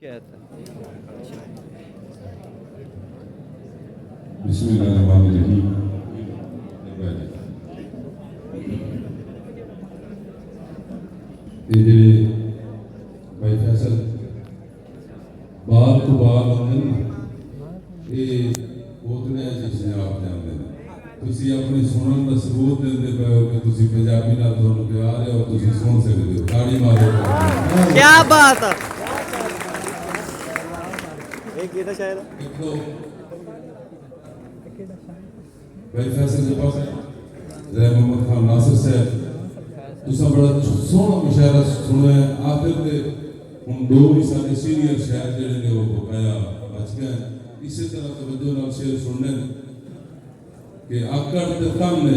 क्या था? बिस्मिल्लाहिर्रहमानिर्रहीम। ये जेडे भाई फैसल बाल तो बाल होंगे ना, ये बोतले जिसने आप जानते हैं तुसी अपनी सुनन का सबूत देते पे हो कि तुसी पंजाबी नाल तुहानू प्यार है और तुसी सुन सकते हो। ताड़ी मारो। क्या बात है? एक ये था शायद एक तो भाई फैसल के पास जनाब मोहम्मद खान नासिर साहब तुसा बड़ा सोहना मुशायरा सुना आखिर ते हम दो ही सारे सीनियर शायर जेडे ने वो बकाया बच गए। इसी तरह तवज्जो नाल शेर सुनने कि आकड़ ते तामने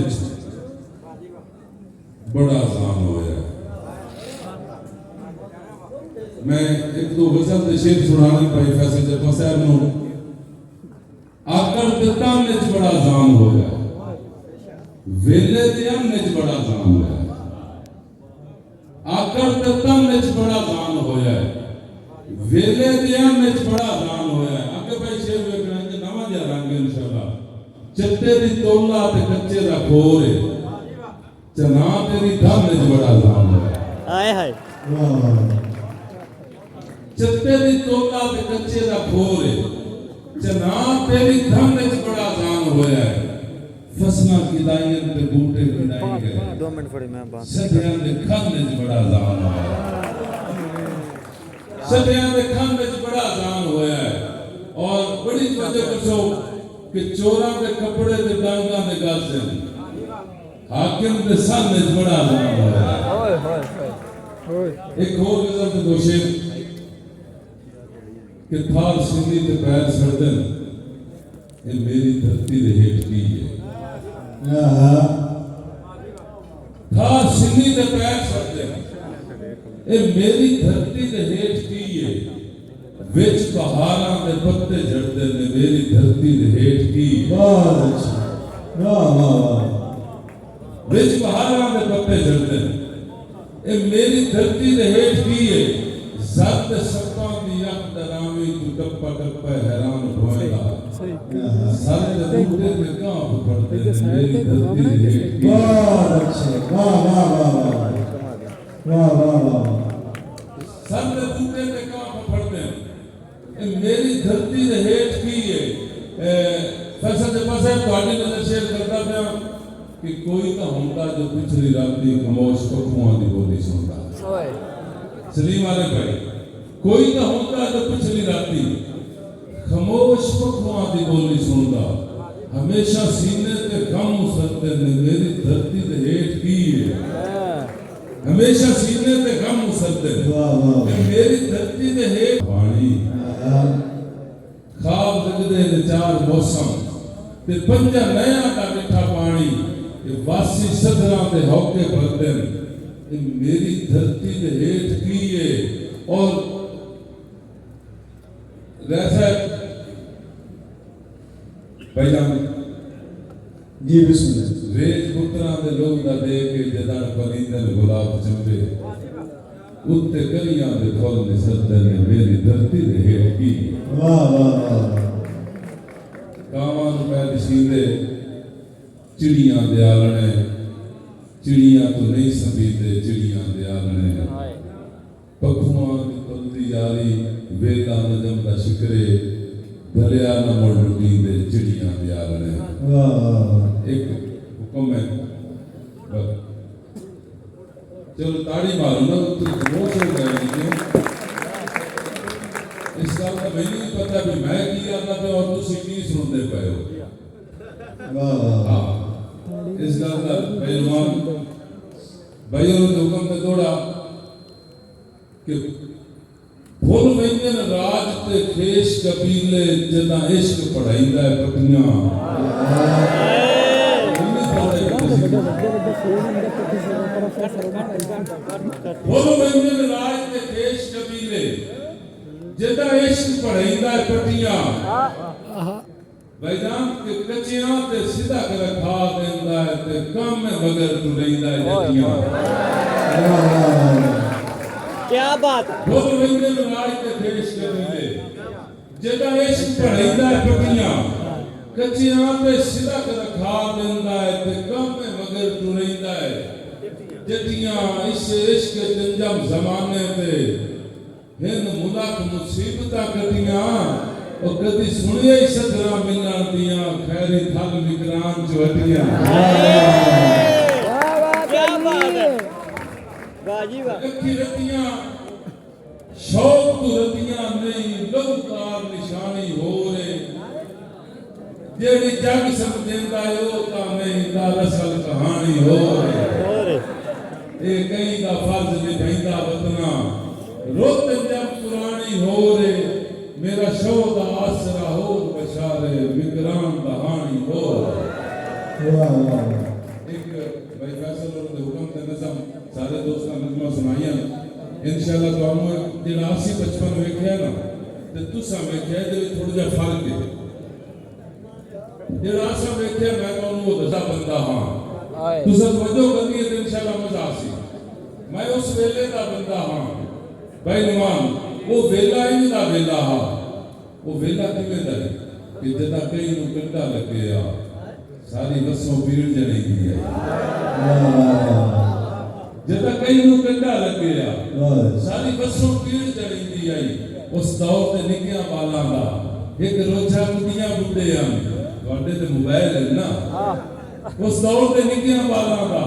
बड़ा आसान होया। मैं एक दो गजल ते शेर सुनाने भाई फैसल जफा साहब नु आकड़ ते तामने बड़ा आसान होया, वेले ते आमने बड़ा आसान होया। आकड़ ते तामने बड़ा आसान होया, वेले ते आमने बड़ा आसान होया। अगे भाई शेर वेखना कि नवा जिहा रंग इंशाअल्लाह चट्टे दी तोला ते कच्चे दा खोर चना तेरी धन च बड़ा आसान होया। हाय हाय चट्टे दी तोला ते कच्चे दा खोर चना तेरी धन च बड़ा आसान होया। फसलां किदाइयां ते बूटे किदाई गए 2 मिनट फड़ी मैं बात सदियां दे खाने च बड़ा आसान होया। सदियां दे खाने च बड़ा आसान होया। और बड़ी वजह दसो कि चोरां दे कपड़े ते डांगां दे गल से हाकिम दे सामने च बड़ा आसान होया। ओए होए ओए एक और गजल ते दो शेर कि थार सिंधी ते पैर सड़दन ये मेरी धरती दे हेठ की है। थार सिंधी ते पैर सड़दन ये मेरी धरती दे हेठ की है। विच पहाड़ां दे पत्ते झड़दे ने मेरी धरती दे हेठ की। वाह वाह विच पहाड़ां दे पत्ते झड़दे ने ये मेरी धरती दे हेठ की है। सत सप्तां दी अख दरावी तू टप्पा टप्पा हैरान होएगा। सत बूटे ते कांप पड़दे ने मेरी धरती दे हेठ की। वाह अच्छे वाह वाह वाह वाह वाह वाह सत बूटे ते कांप पड़दे ने मेरी धरती दे हेठ की है। फैसल दे पासे तुहाडी नजर शेयर करदा पिया कि कोई तो होंदा जो पिछली राती खामोश पखुआं दी बोली सुनदा। ओए सलीम वाले भाई कोई तो होंदा जो पिछली राती खामोश पखुआं दी बोली सुनदा। हमेशा सीने ते गम उसरदे ने मेरी धरती दे हेठ की है। हमेशा सीने ते गम उसरदे वाह वाह मेरी धरती दे हेठ पानी खाब लगदे ने चार मौसम ते पंजा नया दा मिठा पानी ये वासी सदरां दे हौके भरदे ने मेरी धरती दे हेठ की है। और वैसे पहला जी बिस्मिल्लाह रेज पुत्रां दे लोग दा दे के जदां परिंदन गुलाब चंबे उत्ते कलियां दे फुल निसरदे ने मेरी धरती दे हेठ की। वाह वाह वाह कावां नूं पैर सींदे चिड़ियां दे आलणे चिड़ियां तो नहीं संभीदे चिड़ियां दे आलणे। पखुआं दी पलदी यारी वेला नजम दा शिकरे दरिया न मोड़ लुटींदे चिड़ियां दे आलणे। वाह वाह एक हुक्म है चलो ताड़ी मारो ना तुम खामोश हो गए क्यों? इस गल का मैनू नहीं पता भी मैं की आंदा पे और तुसी की सुनते पे हो। वाह हाँ इस गल का पहलवान भाई और हुक्म पे दौड़ा कि फुल वेंदे न राज ते खेश कबीले जदा इश्क पढ़ाईंदा है पटियां। फुल वेंदे न राज ते खेश कबीले जदा इश्क पढ़ाईंदा है पटियां। भाईजान के कच्चियां ते सीधा कर खा देंदा है ते कम में मगर तू लेंदा है जटियां। क्या बात है बोल रही राज के देश के दिले जेदा इश्क पढ़ाईदा पटियां कच्चियां ते सिदक रखा देंदा है ते कम में मगर टुरैंदा है जदियां इस इश्क जंजम जमाने ते हिन मुलाक मुसीबता कटियां ओ कदी सुनिए सदरा मिलण दियां खैरी थल विकराम चवटियां क्या बात है वाह जी वाह अखी रतियां शौक तू रतियां नहीं लौकार निशानी हो रे जेड़ी जग सब देंदा है ओ ता नहीं दा रसल कहानी हो रे और ए कहीं दा फर्ज निभाइंदा वतना रोत जब पुरानी हो रे मेरा शौक आसरा हो बशारे विकराम कहानी हो वाह वाह एक भाई फैसल और हुक्म ते नज़म सारे दोस्तां नज़मां सुनाइयां इंशाअल्लाह तुहानू जेड़ा आसी बचपन वेखिया ना ते तुसां वेखिया ते थोड़ा जिहा फर्क है जेड़ा आसा वेखिया मैं तुहानू वो दसा बंदा हां तुसां तवज्जो करनी है ते इंशाअल्लाह मजा आसी मैं उस वेले दा बंदा हां भाई नुमान वो वेला इनदा वेला हां वो वेला किवें दा है कि जदा कई नू कंडा लगे आ सारी बसों पीड़ जणी दी है जदा कई नू कंडा लगे आ सारी बसों पीड़ जणी दी आई उस दौर ते निकिया वाला दा एक रोजा कुड़ियां बुड्ढे आन ਤੁਹਾਡੇ ਤੇ ਮੋਬਾਈਲ ਹੈ ਨਾ ਉਸ ਦੌਰ ਤੇ ਨਿੱਕੀਆਂ ਬਾਲਾਂ ਦਾ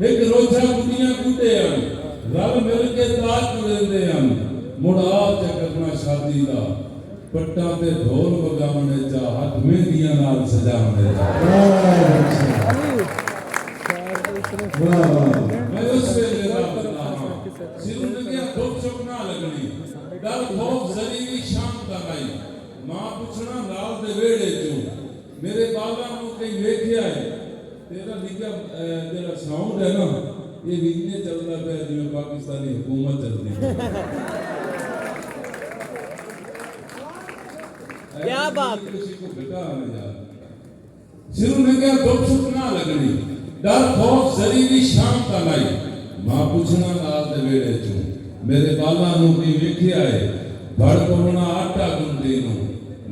ਇੱਕ ਰੋਜ਼ਾ ਕੁੜੀਆਂ ਕੁੱਟੇ ਹਨ ਰਲ ਮਿਲ ਕੇ ਤਾਜ ਕੁੜੇਂਦੇ ਹਨ ਮੁੜਾ ਚੱਕਰਨਾ ਸ਼ਾਦੀ ਦਾ ਪੱਟਾਂ ਤੇ ਢੋਲ ਵਗਾਉਣੇ ਚਾ ਹੱਥ ਮਹਿੰਦੀਆਂ ਨਾਲ ਸਜਾਉਣੇ ਚਾ ਮੈਂ ਉਸ ਵੇਲੇ ਦਾ ਬੰਦਾ ਹਾਂ ਜ਼ਿੰਦਗੀਆਂ ਦੁੱਖ ਸੁੱਖ ਨਾ ਲੱਗਣੀ ਡਰ ਖੌਫ ਜ਼ਰੀ ਵੀ ਸ਼ਾਮ ਦਾ ਨਹੀਂ ਮਾਂ ਪੁੱਛਣਾ ਨਾਲ ਦੇ ਵਿਹੜੇ ਚੋਂ मेरे बाबा को कहीं वेख्या है तेरा निका जेड़ा साउंड है ना ये भी इन्ने चलता पे जिवें पाकिस्तानी हुकूमत चलती है क्या बात किसी को बेटा आने यार सिर में क्या दुख सुख ना लगनी डर खौफ जरी भी शाम का लाई मां पूछना नाल दे वेड़े चों मेरे बाबा को कहीं वेख्या है भड़ पवना आटा गुंदे नु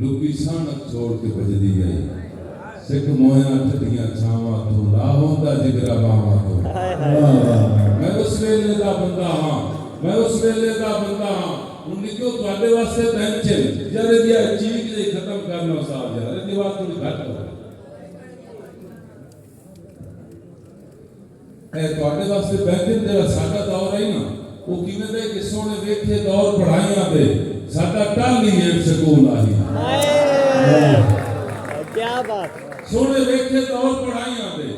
लुकी सानक छोड़ के बजदी आई सिख मोया ठटियां छावां तू ला होंदा जिगरा बावां तू मैं उस वेले दा बंदा हां मैं उस वेले दा बंदा हां हुन निको ਤੁਹਾਡੇ वास्ते टेंशन जरे दिया चीज दे खत्म करना साहब यार ये बात थोड़ी घट हो ए ਤੁਹਾਡੇ वास्ते बेहतर जेड़ा साडा दौर है ना वो किवें दे कि सोने वेखे दौर पढ़ाइयां दे साडा टाली है स्कूल आई क्या बात सोने वेखे दौर पढ़ाइयां दे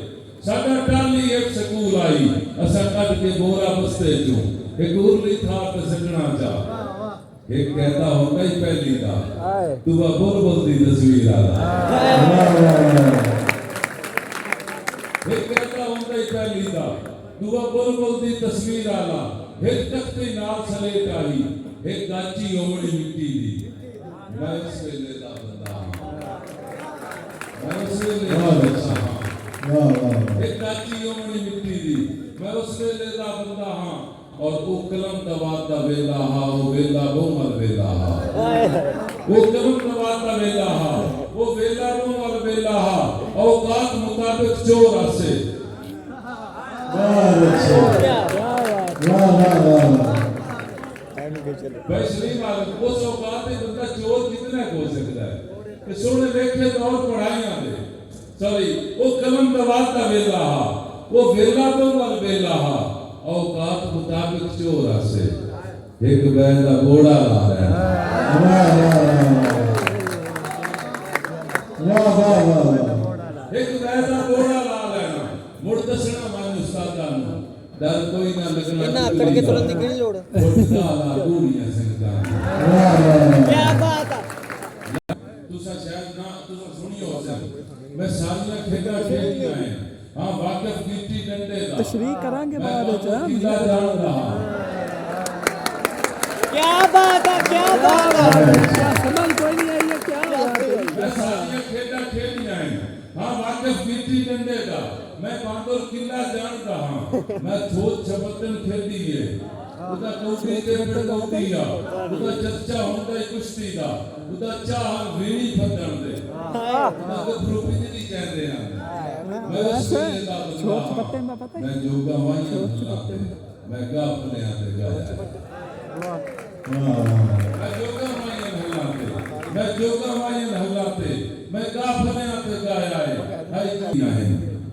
साडा टाली एक स्कूल आई असा कट के बोरा बस्ते चों एक उरली था ते सजना चा एक कहता होता ही पहली दा तू वा बुलबुल दी तस्वीर आला एक कहता होता ही पहली दा तू वा बुलबुल दी तस्वीर आला एक तख्ती नाल सलेट आई एक गाची ओमड़ी मिट्टी दी मैं उस वेले दा बंदा मैं उस वेले दा बंदा एक गाची ओमड़ी मिट्टी दी मैं उस वेले दा बंदा हां और वो कलम दवात दा वेला हा वो वेला बोमल वेला हा वो कलम दवात दा वेला हा वो वेला बोमल वेला हा औकात मुताबिक चोर आसे भाई सलीम आलम उस औकात में बंदा चोर कितना हो सकता है कि सोने वेखे दौर पढ़ाइयां दे सॉरी वो कलम दवात दा वेला हा वो वेला बोमल वेला हा औकात मुताबिक चोर आसे एक बैल दा घोड़ा ला रहा एक बैल दा घोड़ा ला लेना मुड़ दसना मान उस्तादा नु डर कोई ना लगना इन्ना अकड़ के तुरंत निकल जोड़ उठा ला दूरियां संगता क्या बात है तुसा शायद ना तुसा सुनियो हो मैं सारियां खेड़ा खेलियां हैं हां वाकिफ कीती डंडे दा तशरीह करांगे बाद विच किला जान रहा क्या बात है समझ कोई नहीं आई है क्या बात है सारियां खेड़ा खेलियां हैं हां वाकिफ कीती डंडे दा मैं बांदर किला जानदा हां मैं छोट छबतन खेदी है ਉਹਦਾ ਕੌਡੀ ਤੇ ਪੜਕਾਉਂਦੀ ਆ, ਉਹਦਾ ਚਰਚਾ ਹੁੰਦਾ ਹੈ ਕੁਸ਼ਤੀ ਦਾ, ਉਹਦਾ ਚਾਹ ਵੇਣੀ ਫੱਟਣ ਦੇ, ਉਹਦਾ ਗੱਭਰੂ ਪਿੱਛੇ ਕਹਿੰਦੇ ਆ। ਮੈਂ ਉਸ ਵੇਲੇ ਦਾ ਬੰਦਾ, ਮੈਂ ਜੋਗਾ ਵਾਹੀਆਂ ਹੱਲਾਤੇ, ਮੈਂ ਗਾ ਫਲਿਆਂ ਤੇ ਗਾਇਆ। ਮੈਂ ਜੋਗਾ ਵਾਹੀਆਂ ਹੱਲਾਤੇ, ਮੈਂ ਜੋਗਾ ਵਾਹੀਆਂ ਹੱਲਾਤੇ, ਮੈਂ ਗਾ ਫਲਿਆਂ ਤੇ ਗਾਇਆ ਹੈ। ਹਾਈ ਕੀ ਹੈ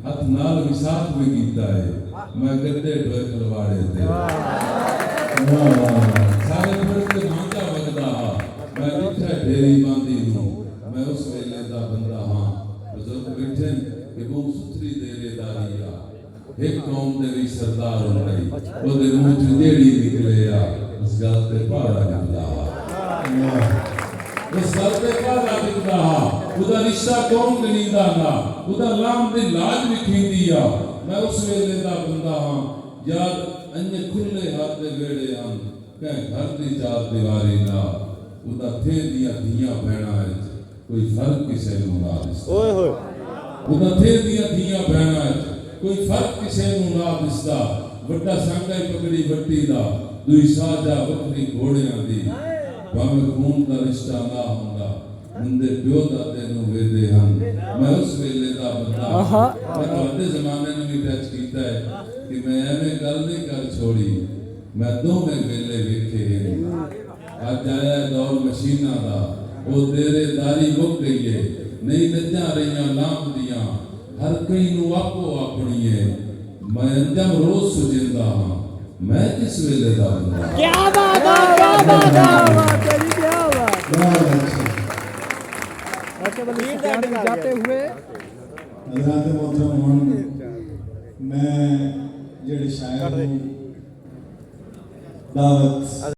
ਹੱਥ ਨਾਲ ਵਿਸਾਖ ਵੀ ਕੀਤਾ ਹੈ, ਮੈਂ ਗੱਦੇ ਢੋਏ ਖਲਵਾੜੇ ਤੇ। ਸਾਰੇ ਪਿੰਡ ਤੇ ਮਾਂਝਾ ਵਗਦਾ ਹਾਂ, ਮੈਂ ਮਿੱਠਾ ਢੇਰੀ ਬਾਂਦੀ ਨੂੰ, ਮੈਂ ਉਸ ਵੇਲੇ ਦਾ ਬੰਦਾ ਹਾਂ। ਬਜ਼ੁਰਗ ਬੈਠੇ ਕਿ ਬਹੁਤ ਸੁਥਰੀ ਦੇਰੇਦਾਰੀ ਆ, ਇੱਕ ਕੌਮ ਦੇ ਵੀ ਸਰਦਾਰ ਹੁੰਦਾ ਹੀ, ਉਹਦੇ ਮੂੰਹ ਚ ਜਿਹੜੀ ਨਿਕਲੇ ਆ, ਉਸ ਗੱਲ ਤੇ ਪਹਾੜਾ ਨਿਕਲਦਾ ਹਾਂ। ਉਸ ਗੱਲ ਤੇ ਪਹਾੜਾ ਨਿਕਲਦਾ ਹਾਂ। ਉਹਦਾ ਰਿਸ਼ਤਾ ਕੌਣ ਗਣੀਂਦਾ ਨਾ, ਉਹਦਾ ਲਾਮ ਦੀ ਲਾਜ ਵਿਖੀਂਦੀ ਆ। ਮੈਂ ਉਸ ਵੇਲੇ ਦਾ ਬੰਦਾ ਹਾਂ। ਯਾਰ ਅੰਨੇ ਖੁੱਲੇ ਹੱਥ ਦੇ ਵੇੜੇ ਹਨ, ਕਹਿ ਘਰ ਦੀ ਚਾਰ ਦੀਵਾਰੀ ਨਾ, ਉਹਦਾ ਥੇ ਦੀਆਂ ਧੀਆਂ ਭੈਣਾਂ ਵਿੱਚ ਕੋਈ ਫਰਕ ਕਿਸੇ ਨੂੰ ਨਾ ਦਿਸਦਾ। ਓਏ ਹੋਏ, ਉਹਦਾ ਥੇ ਦੀਆਂ ਧੀਆਂ ਭੈਣਾਂ ਵਿੱਚ ਕੋਈ ਫਰਕ ਕਿਸੇ ਨੂੰ ਨਾ ਦਿਸਦਾ। ਵੱਡਾ ਸੰਗਾ ਹੀ ਪਗੜੀ ਵੱਟੀ ਦਾ, ਦੂਈ ਸਾਜਾ ਵੱਖਰੀ ਘੋੜਿਆਂ ਦੀ, ਭਾਵੇਂ ਖੂਨ ਦਾ ਰਿਸ਼ਤਾ ਨਾ ਹੁੰਦਾ, ਮੁੰਡੇ ਪਿਓ ਦਾਦੇ ਨੂੰ ਵੇਦੇ ਹਨ। ਮੈਂ ਉਸ ਵੇਲੇ ਦਾ ਬੰਦਾ, ਮੈਂ ਤੁਹਾਡੇ ਜ਼ਮਾਨੇ ਨੂੰ ਵੀ ਟੱਚ ਕੀਤਾ ਹੈ ਕਿ ਮੈਂ ਐਵੇਂ ਗੱਲ ਨਹੀਂ ਕਰ ਛੋੜੀ, ਮੈਂ ਦੋਵੇਂ ਵੇਲੇ ਵੇਖੇ ਹਨ। ਅੱਜ ਆਇਆ ਦੌਰ ਮਸ਼ੀਨਾਂ ਦਾ, ਉਹ ਦੇਰੇਦਾਰੀ ਮੁੱਕ ਗਈ ਹੈ, ਨਹੀਂ ਨੱਜਾਂ ਰਹੀਆਂ ਲਾਂਭਦੀਆਂ, ਹਰ ਕਈ ਨੂੰ ਆਪੋ ਆਪਣੀ ਹੈ। ਮੈਂ ਅੰਜਮ ਰੋਜ਼ ਸੁਝਿੰਦਾ ਹਾਂ, ਮੈਂ ਕਿਸ ਵੇਲੇ ਦਾ ਬੰਦਾ। क्या बात है, क्या बात है, तेरी क्या बात। अच्छा बल्ले जाते हुए हज़रात मोहतरम हुन मैं जेड़े शायर हूं दावत